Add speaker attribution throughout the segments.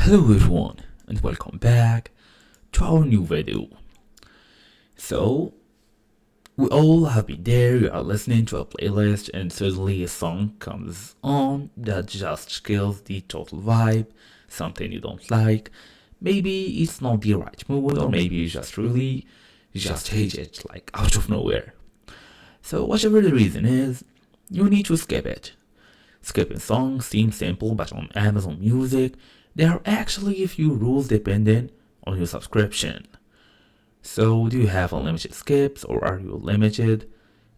Speaker 1: Hello everyone and welcome back to our new video. So we all have been there, you are listening to a playlist and suddenly a song comes on that just kills the total vibe, something you don't like. Maybe it's not the right mood or maybe you just hate it like out of nowhere. So whatever the reason is, you need to skip it. Skipping songs seems simple, but on Amazon Music, there are actually a few rules depending on your subscription. So, do you have unlimited skips or are you limited?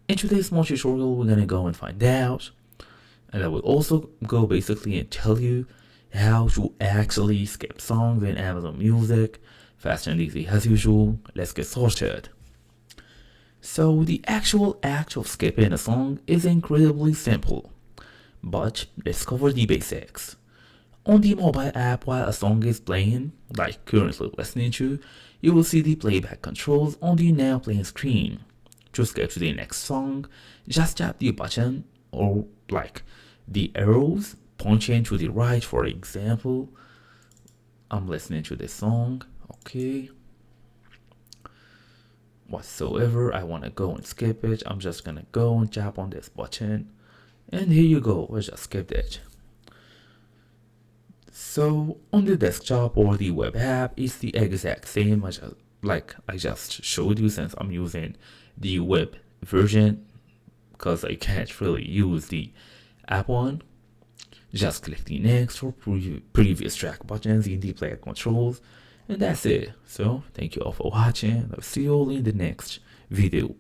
Speaker 1: In today's small tutorial, we're gonna go and find out. And I will also go basically and tell you how to actually skip songs in Amazon Music. Fast and easy as usual. Let's get started. So, the actual act of skipping a song is incredibly simple. But let's cover the basics. On the mobile app while a song is playing, like currently listening to, you will see the playback controls on the now playing screen. To skip to the next song, just tap the button or like the arrows pointing to the right. For example, I'm listening to this song, okay. Whatsoever, I want to go and skip it, I'm just gonna go and tap on this button. And here you go, I just skipped it. So on the desktop or the web app, it's the exact same as like I just showed you since I'm using the web version because I can't really use the app one. Just click the next or previous track buttons in the player controls and that's it. So thank you all for watching. I'll see you all in the next video.